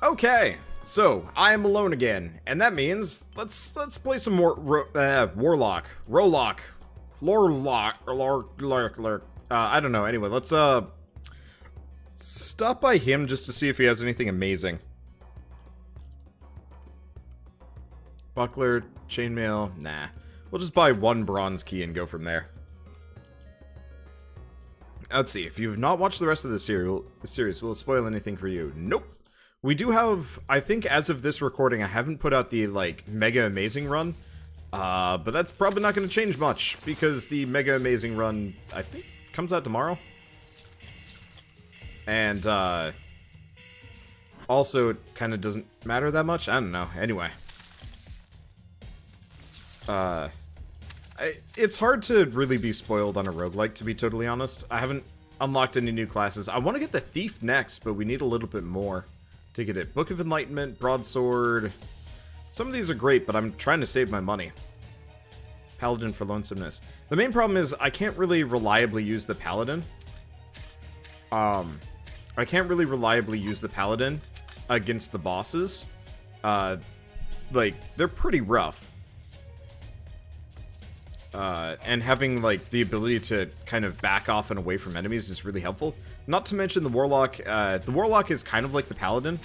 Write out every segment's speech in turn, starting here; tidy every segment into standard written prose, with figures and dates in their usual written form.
Okay, so I am alone again, and that means let's play some more Warlock, Rolock, Lorlock, I don't know. Anyway, let's stop by him just to see if he has anything amazing. Buckler, chainmail, nah. We'll just buy one bronze key and go from there. Let's see. If you've not watched the rest of the series, will it spoil anything for you? Nope. We do have, I think as of this recording, I haven't put out the, like, Mega Amazing Run. But that's probably not going to change much, because the Mega Amazing Run, I think, comes out tomorrow. And, also, it kind of doesn't matter that much. I don't know. Anyway. It's hard to really be spoiled on a roguelike, to be totally honest. I haven't unlocked any new classes. I want to get the Thief next, but we need a little bit more to get it. Book of Enlightenment, Broadsword. Some of these are great, but I'm trying to save my money. Paladin for Lonesomeness. The main problem is I can't really reliably use the Paladin. I can't really reliably use the Paladin against the bosses. Like, they're pretty rough. And having, like, the ability to kind of back off and away from enemies is really helpful. Not to mention the Warlock. The Warlock is kind of like the Paladin.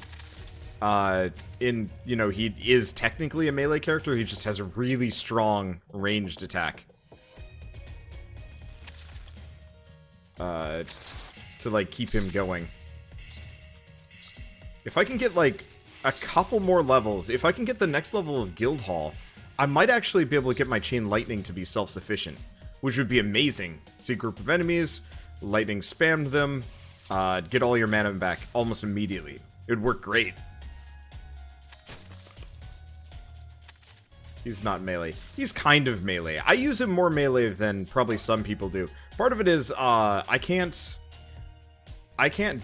You know, he is technically a melee character, he just has a really strong ranged attack. To, like, keep him going. If I can get, like, a couple more levels, if I can get the next level of Guildhall, I might actually be able to get my Chain Lightning to be self-sufficient, which would be amazing. See a group of enemies, lightning spammed them, get all your mana back almost immediately. It would work great. He's not melee. He's kind of melee. I use him more melee than probably some people do. Part of it is, I can't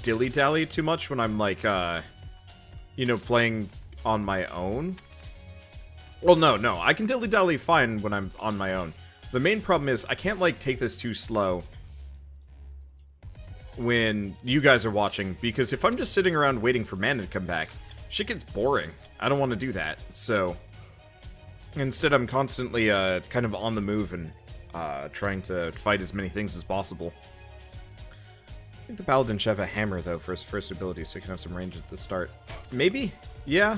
dilly-dally too much when I'm, like, you know, playing on my own. Well, no, I can dilly-dally fine when I'm on my own. The main problem is, I can't, like, take this too slow when you guys are watching, because if I'm just sitting around waiting for mana to come back, shit gets boring. I don't want to do that, so instead I'm constantly, kind of on the move and, trying to fight as many things as possible. I think the Paladin should have a hammer, though, for his first ability, so he can have some range at the start. Maybe? Yeah.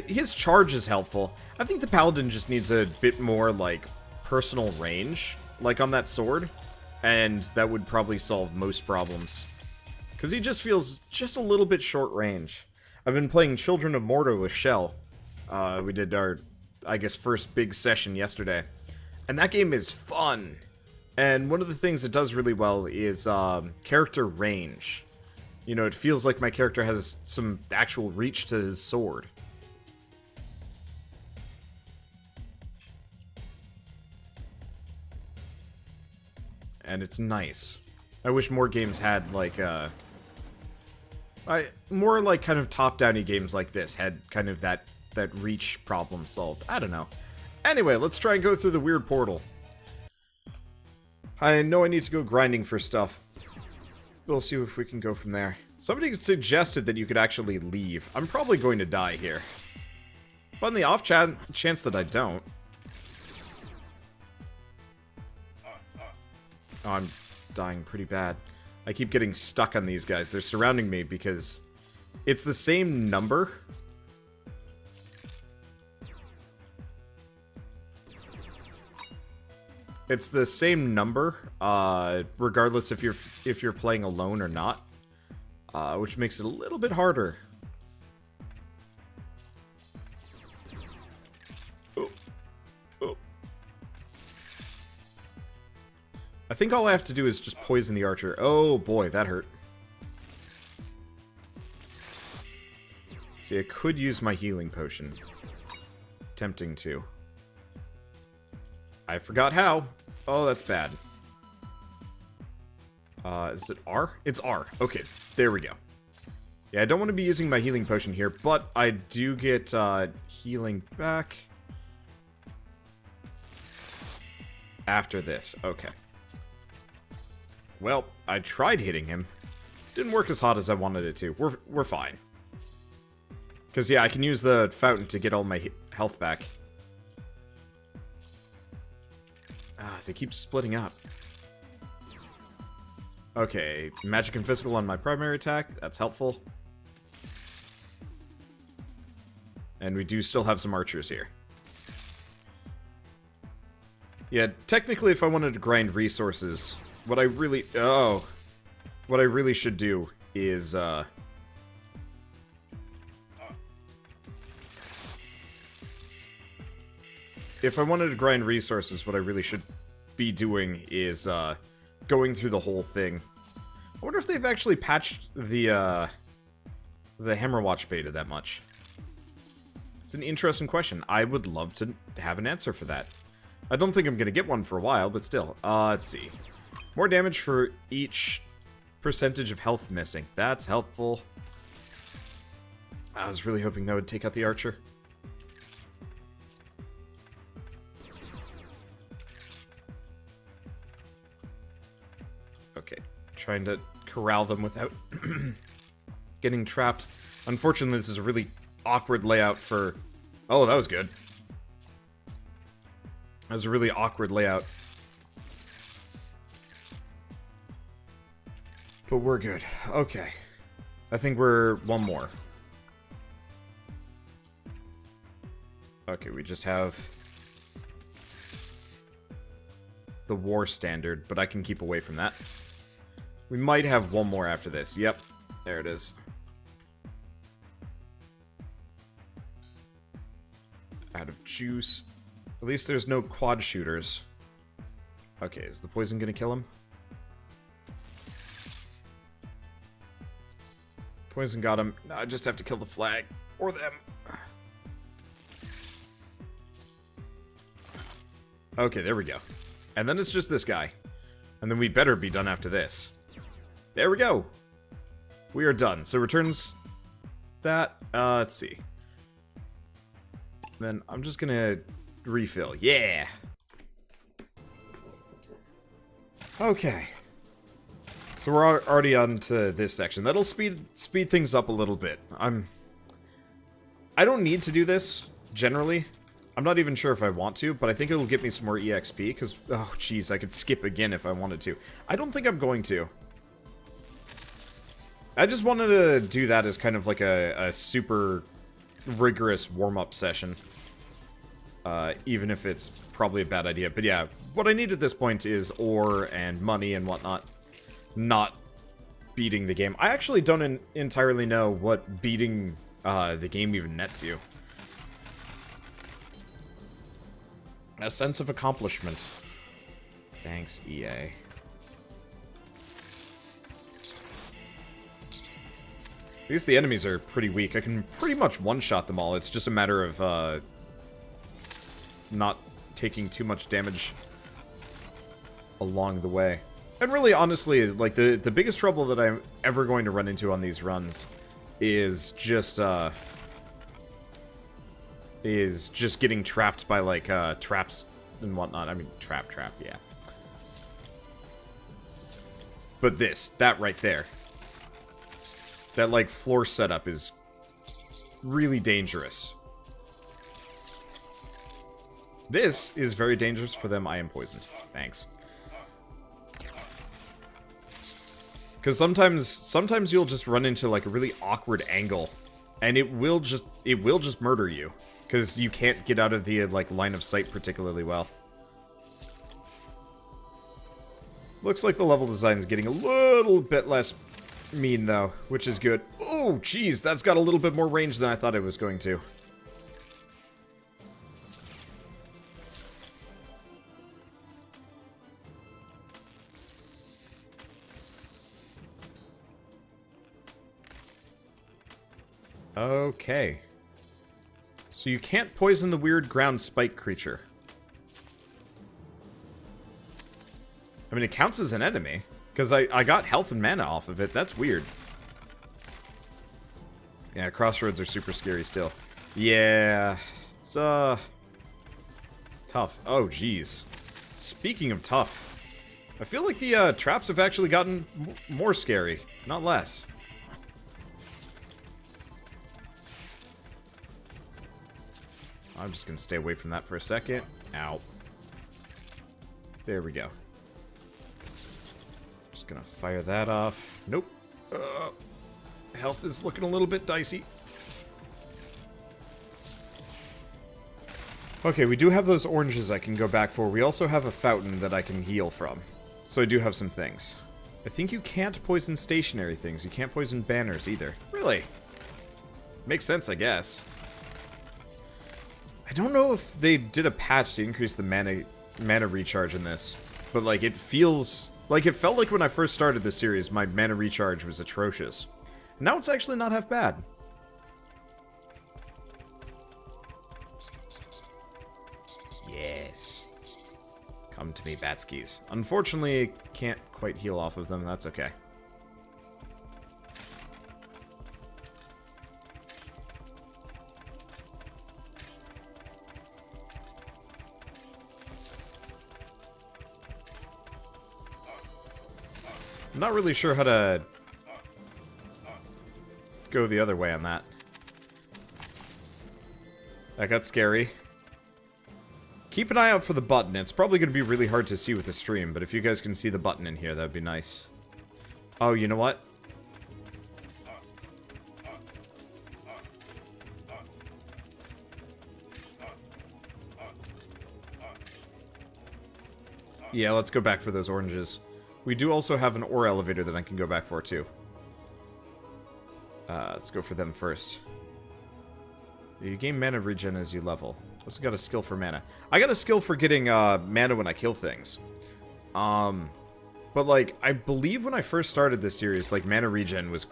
His charge is helpful. I think the Paladin just needs a bit more, like, personal range, like on that sword, and that would probably solve most problems. Because he just feels just a little bit short range. I've been playing Children of Mortar with Shell. We did our, I guess, first big session yesterday. And that game is fun! And one of the things it does really well is character range. You know, it feels like my character has some actual reach to his sword. And it's nice. I wish more games had, like, more, like, kind of top-downy games like this had kind of that reach problem solved. I don't know. Anyway, let's try and go through the weird portal. I know I need to go grinding for stuff. We'll see if we can go from there. Somebody suggested that you could actually leave. I'm probably going to die here. But on the off chance that I don't... Oh, I'm dying pretty bad. I keep getting stuck on these guys. They're surrounding me because it's the same number. It's the same number, regardless if you're playing alone or not, which makes it a little bit harder. I think all I have to do is just poison the archer. Oh boy, that hurt. See, I could use my healing potion. Tempting to. I forgot how. Oh, that's bad. Is it R? It's R. Okay, there we go. Yeah, I don't want to be using my healing potion here, but I do get healing back after this. Okay. Well, I tried hitting him. Didn't work as hot as I wanted it to. We're fine. Because, yeah, I can use the fountain to get all my health back. Ah, they keep splitting up. Okay, magic and physical on my primary attack. That's helpful. And we do still have some archers here. Yeah, technically if I wanted to grind resources, what I really should do is, if I wanted to grind resources, what I really should be doing is, going through the whole thing. I wonder if they've actually patched the Hammerwatch beta that much. It's an interesting question. I would love to have an answer for that. I don't think I'm going to get one for a while, but still. Let's see. More damage for each percentage of health missing. That's helpful. I was really hoping that would take out the archer. Okay. Trying to corral them without getting trapped. Unfortunately, this is a really awkward layout for... Oh, that was good. That was a really awkward layout. But we're good. Okay. I think we're one more. Okay, we just have the war standard, but I can keep away from that. We might have one more after this. Yep. There it is. Out of juice. At least there's no quad shooters. Okay, is the poison gonna kill him? Poison got him. Now I just have to kill the flag. Or them. Okay, there we go. And then it's just this guy. And then we better be done after this. There we go. We are done. So returns that. Let's see. Then I'm just gonna refill. Yeah. Okay. So we're already on to this section. That'll speed things up a little bit. I don't need to do this generally. I'm not even sure if I want to, but I think it'll get me some more EXP because oh jeez, I could skip again if I wanted to. I don't think I'm going to. I just wanted to do that as kind of like a super rigorous warm-up session. Even if it's probably a bad idea. But yeah, what I need at this point is ore and money and whatnot. Not beating the game. I actually don't entirely know what beating the game even nets you. A sense of accomplishment. Thanks, EA. At least the enemies are pretty weak. I can pretty much one-shot them all. It's just a matter of not taking too much damage along the way. And really, honestly, like, the biggest trouble that I'm ever going to run into on these runs is just getting trapped by, like, traps and whatnot. I mean, trap, yeah. But that right there. That, like, floor setup is really dangerous. This is very dangerous for them. I am poisoned. Thanks. Because sometimes you'll just run into like a really awkward angle, and it will just murder you because you can't get out of the like line of sight particularly well. Looks like the level design is getting a little bit less mean though, which is good. Oh, jeez, that's got a little bit more range than I thought it was going to. Okay. So you can't poison the weird ground spike creature. I mean, it counts as an enemy, because I got health and mana off of it. That's weird. Yeah, crossroads are super scary still. Yeah, it's, tough. Oh, jeez. Speaking of tough, I feel like the, traps have actually gotten more scary, not less. I'm just gonna stay away from that for a second. Ow. There we go. Just gonna fire that off. Nope. Health is looking a little bit dicey. Okay, we do have those oranges I can go back for. We also have a fountain that I can heal from. So I do have some things. I think you can't poison stationary things. You can't poison banners either. Really? Makes sense, I guess. I don't know if they did a patch to increase the mana recharge in this. But, like, it feels... Like, it felt like when I first started this series, my mana recharge was atrocious. Now it's actually not half bad. Yes. Come to me, Batskis. Unfortunately, can't quite heal off of them. That's okay. I'm not really sure how to go the other way on that. That got scary. Keep an eye out for the button. It's probably going to be really hard to see with the stream, but if you guys can see the button in here, that would be nice. Oh, you know what? Yeah, let's go back for those oranges. We do also have an ore elevator that I can go back for, too. Let's go for them first. You gain mana regen as you level. Also got a skill for mana. I got a skill for getting mana when I kill things. But like, I believe when I first started this series, like, mana regen was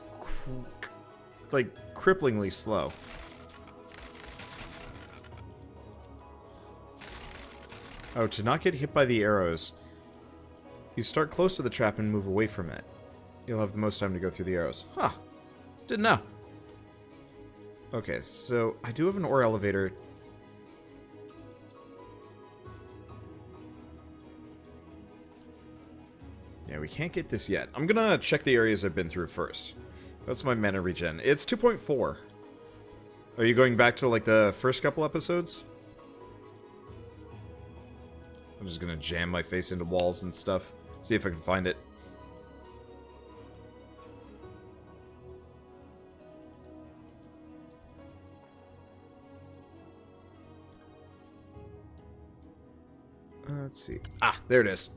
like cripplingly slow. Oh, to not get hit by the arrows, you start close to the trap and move away from it. You'll have the most time to go through the arrows. Huh. Didn't know. Okay, so I do have an ore elevator. Yeah, we can't get this yet. I'm gonna check the areas I've been through first. That's my mana regen. It's 2.4. Are you going back to, like, the first couple episodes? I'm just gonna jam my face into walls and stuff. See if I can find it. Let's see. Ah, there it is.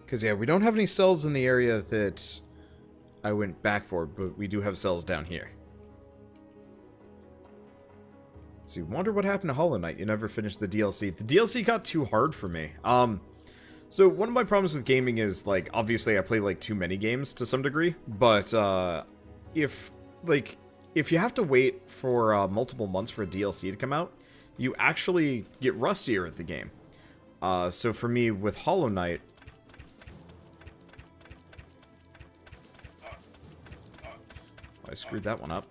Because, yeah, we don't have any cells in the area that I went back for, but we do have cells down here. Let's see, wonder what happened to Hollow Knight. You never finished the DLC. The DLC got too hard for me. So one of my problems with gaming is, like, obviously I play, like, too many games to some degree, but, if you have to wait for, multiple months for a DLC to come out, you actually get rustier at the game. So for me, with Hollow Knight... I screwed that one up.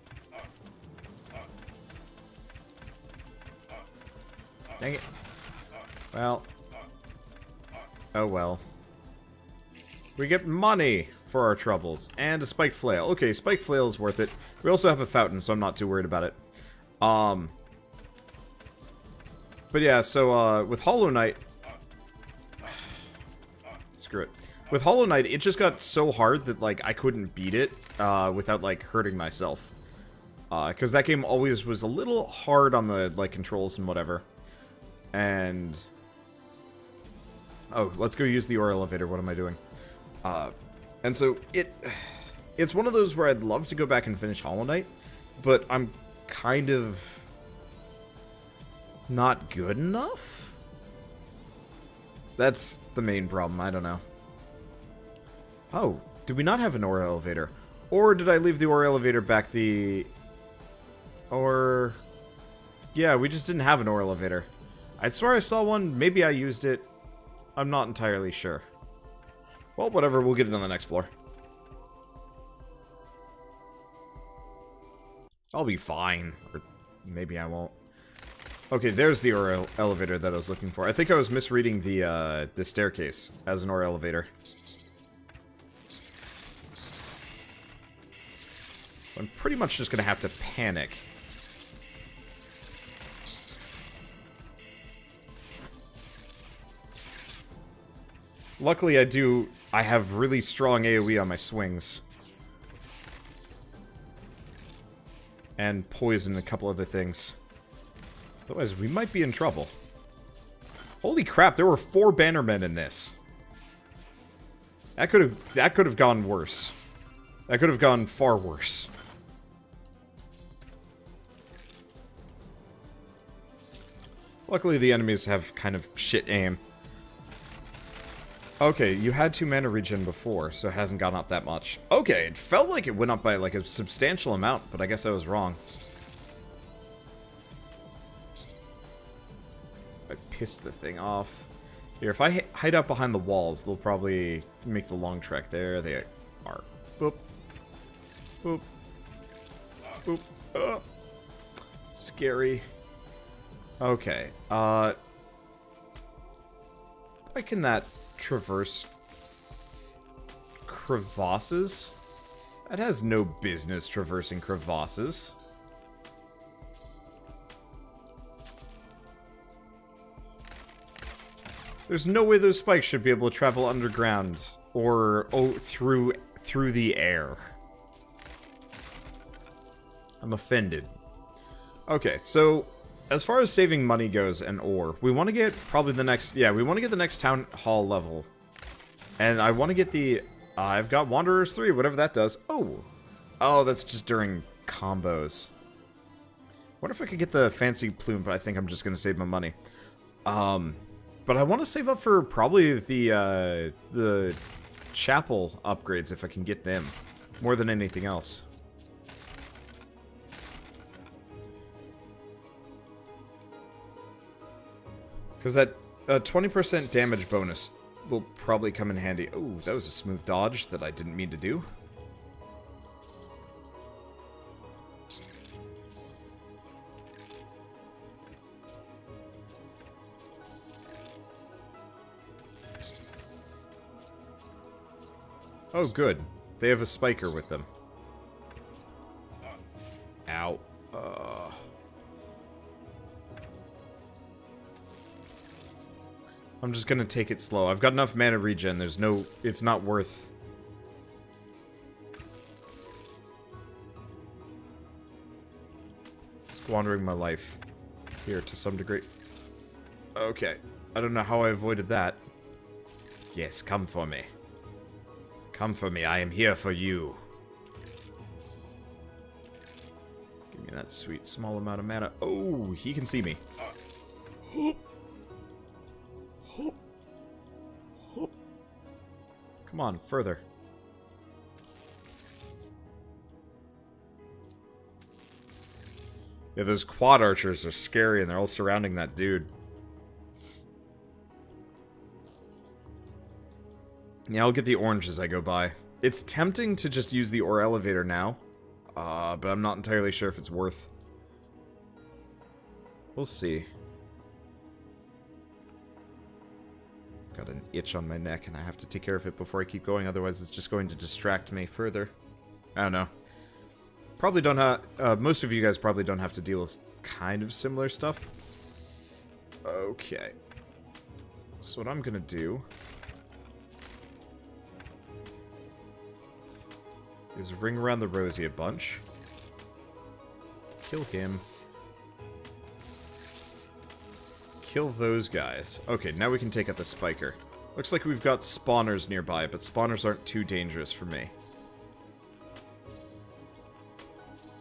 Dang it. Well. Oh well. We get money for our troubles. And a spiked flail. Okay, spiked flail is worth it. We also have a fountain, so I'm not too worried about it. But yeah, so, with Hollow Knight... Screw it. With Hollow Knight, it just got so hard that, like, I couldn't beat it, without, like, hurting myself. Because that game always was a little hard on the, like, controls and whatever. And... Oh, let's go use the ore elevator. What am I doing? And so, it's one of those where I'd love to go back and finish Hollow Knight, but I'm kind of... not good enough? That's the main problem, I don't know. Oh, did we not have an ore elevator? Or did I leave the ore elevator back the... Or... Yeah, we just didn't have an ore elevator. I swear I saw one, maybe I used it. I'm not entirely sure. Well, whatever, we'll get it on the next floor. I'll be fine. Or maybe I won't. Okay, there's the ore elevator that I was looking for. I think I was misreading the staircase as an ore elevator. I'm pretty much just gonna have to panic. Luckily, I have really strong AoE on my swings. And poison and a couple other things. Otherwise, we might be in trouble. Holy crap, there were 4 bannermen in this. That could have gone worse. That could have gone far worse. Luckily, the enemies have kind of shit aim. Okay, you had 2 mana regen before, so it hasn't gone up that much. Okay, it felt like it went up by like a substantial amount, but I guess I was wrong. I pissed the thing off. Here, if I hide out behind the walls, they'll probably make the long trek. There they are. Boop. Boop. Boop. Scary. Okay, why can that traverse crevasses? That has no business traversing crevasses. There's no way those spikes should be able to travel underground or through the air. I'm offended. Okay, so as far as saving money goes and ore, we want to get probably the next... Yeah, we want to get the next town hall level. And I want to get the... I've got Wanderers 3, whatever that does. Oh! Oh, that's just during combos. What if I could get the fancy plume, but I think I'm just going to save my money. But I want to save up for probably the chapel upgrades if I can get them. More than anything else. Because that 20% damage bonus will probably come in handy. Oh, that was a smooth dodge that I didn't mean to do. Oh, good. They have a spiker with them. Ow. I'm just gonna take it slow. I've got enough mana regen. There's no... It's not worth... squandering my life here to some degree. Okay. I don't know how I avoided that. Yes, come for me. Come for me. I am here for you. Give me that sweet small amount of mana. Oh, he can see me. Come on, further. Yeah, those quad archers are scary and they're all surrounding that dude. Yeah, I'll get the orange as I go by. It's tempting to just use the ore elevator now, but I'm not entirely sure if it's worth. We'll see. Got an itch on my neck and I have to take care of it before I keep going, otherwise it's just going to distract me further. I don't know. Probably don't have... most of you guys probably don't have to deal with kind of similar stuff. Okay. So what I'm gonna do... is ring around the Rosie a bunch. Kill him. Kill those guys. Okay, now we can take out the spiker. Looks like we've got spawners nearby, but spawners aren't too dangerous for me.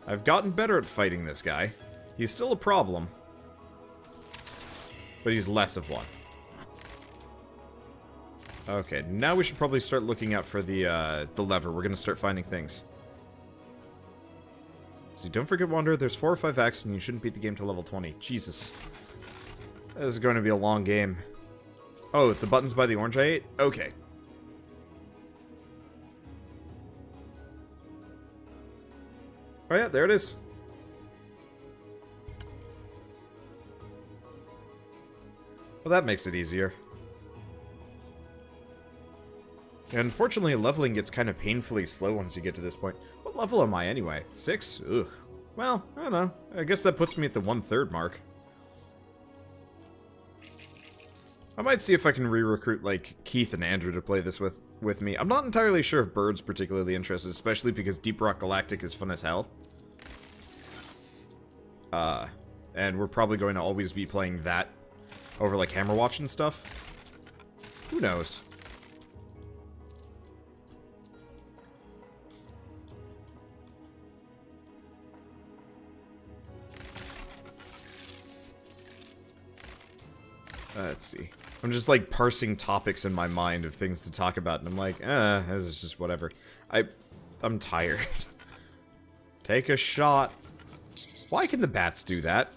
I've gotten better at fighting this guy. He's still a problem. But he's less of one. Okay, now we should probably start looking out for the lever. We're gonna start finding things. See, don't forget, Wanderer, there's 4 or 5 acts and you shouldn't beat the game to level 20. Jesus. This is going to be a long game. Oh, the button's by the orange I ate? Okay. Oh yeah, there it is. Well, that makes it easier. And unfortunately, leveling gets kind of painfully slow once you get to this point. What level am I anyway? 6? Ugh. Well, I don't know. I guess that puts me at the 1/3 mark. I might see if I can re-recruit, like, Keith and Andrew to play this with me. I'm not entirely sure if Bird's particularly interested, especially because Deep Rock Galactic is fun as hell. And we're probably going to always be playing that over, like, Hammerwatch and stuff. Who knows? Let's see. I'm just, like, parsing topics in my mind of things to talk about, and I'm like, this is just whatever. I'm tired. Take a shot. Why can the bats do that?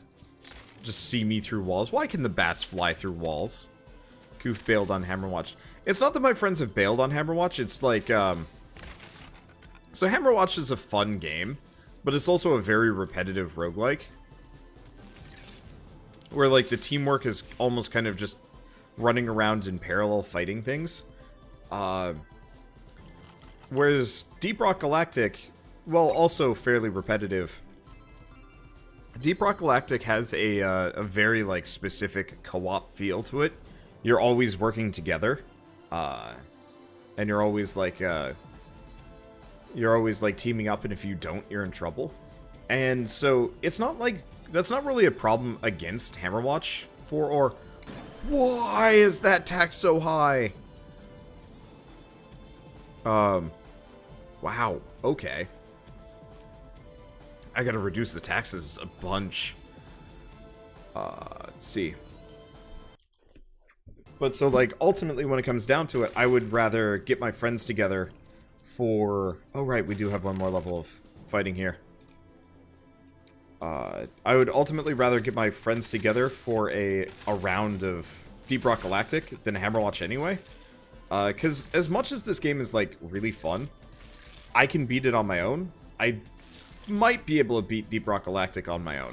Just see me through walls. Why can the bats fly through walls? Goof bailed on Hammerwatch. It's not that my friends have bailed on Hammerwatch, it's like, so Hammerwatch is a fun game, but it's also a very repetitive roguelike. Where, like, the teamwork is almost kind of just running around in parallel fighting things. Whereas Deep Rock Galactic, well, also fairly repetitive. Deep Rock Galactic has a very, like, specific co-op feel to it. You're always working together. And you're always, like, teaming up, and if you don't, you're in trouble. And so, it's not, like, that's not really a problem against Hammerwatch or... Why is that tax so high? Wow, okay. I gotta reduce the taxes a bunch. Let's see. But so, like, ultimately when it comes down to it, I would rather get my friends together for... Oh, right, we do have one more level of fighting here. I would ultimately rather get my friends together for a round of Deep Rock Galactic than Hammerwatch anyway. Because as much as this game is, like, really fun, I can beat it on my own. I might be able to beat Deep Rock Galactic on my own.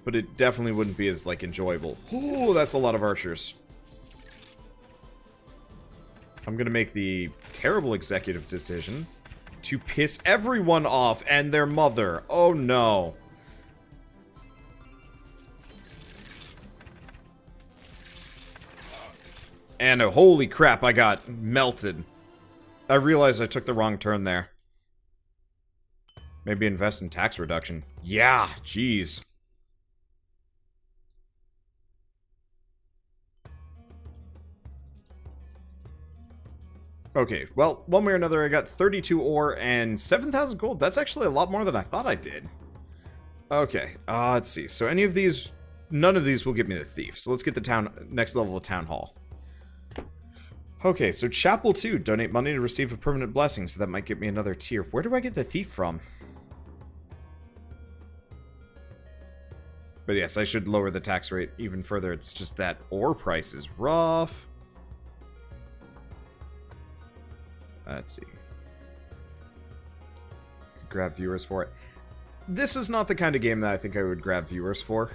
But it definitely wouldn't be as, like, enjoyable. Ooh, that's a lot of archers. I'm gonna make the terrible executive decision to piss everyone off and their mother. Oh, no. And holy crap, I got melted. I realized I took the wrong turn there. Maybe invest in tax reduction. Yeah, jeez. Okay, well, one way or another, I got 32 ore and 7,000 gold. That's actually a lot more than I thought I did. Okay, let's see. So any of these, none of these will give me the thief. So let's get the next level of town hall. Okay, so Chapel 2, donate money to receive a permanent blessing, so that might get me another tier. Where do I get the thief from? But yes, I should lower the tax rate even further. It's just that ore price is rough. Let's see. Could grab viewers for it. This is not the kind of game that I think I would grab viewers for.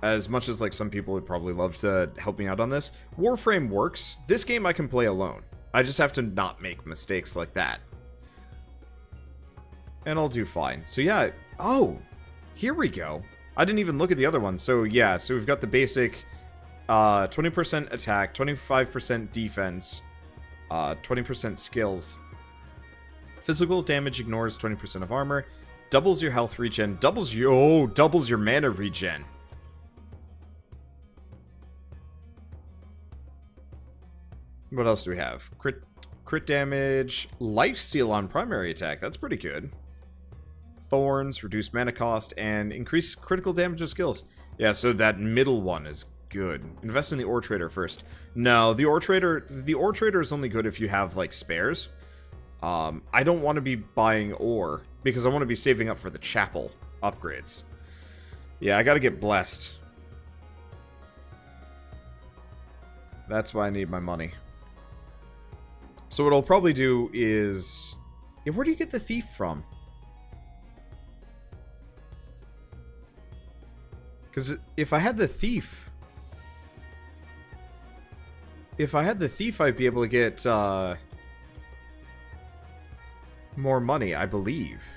As much as, like, some people would probably love to help me out on this. Warframe works. This game I can play alone. I just have to not make mistakes like that. And I'll do fine. So yeah, oh, here we go. I didn't even look at the other one. So yeah, so we've got the basic 20% attack, 25% defense, 20% skills. Physical damage ignores 20% of armor, doubles your health regen, doubles your mana regen. What else do we have? Crit damage, lifesteal on primary attack. That's pretty good. Thorns, reduce mana cost, and increase critical damage of skills. Yeah, so that middle one is good. Invest in the ore trader first. No, the ore trader is only good if you have, like, spares. I don't want to be buying ore because I want to be saving up for the chapel upgrades. Yeah, I gotta get blessed. That's why I need my money. So what I'll probably do is... Yeah, where do you get the thief from? Because if I had the thief... I'd be able to get, more money, I believe.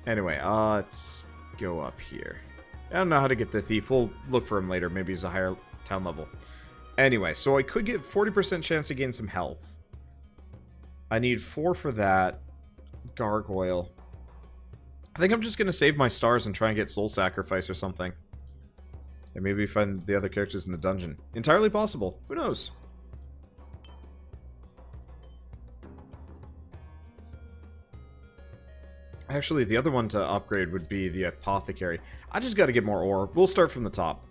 Anyway, let's go up here. I don't know how to get the thief. We'll look for him later. Maybe he's a higher town level. Anyway, so I could get 40% chance to gain some health. I need 4 for that. Gargoyle. I think I'm just going to save my stars and try and get Soul Sacrifice or something. And maybe find the other characters in the dungeon. Entirely possible. Who knows? Actually, the other one to upgrade would be the Apothecary. I just got to get more ore. We'll start from the top.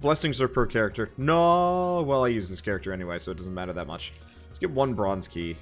Blessings are per character. No! Well, I use this character anyway, so it doesn't matter that much. Let's get 1 bronze key.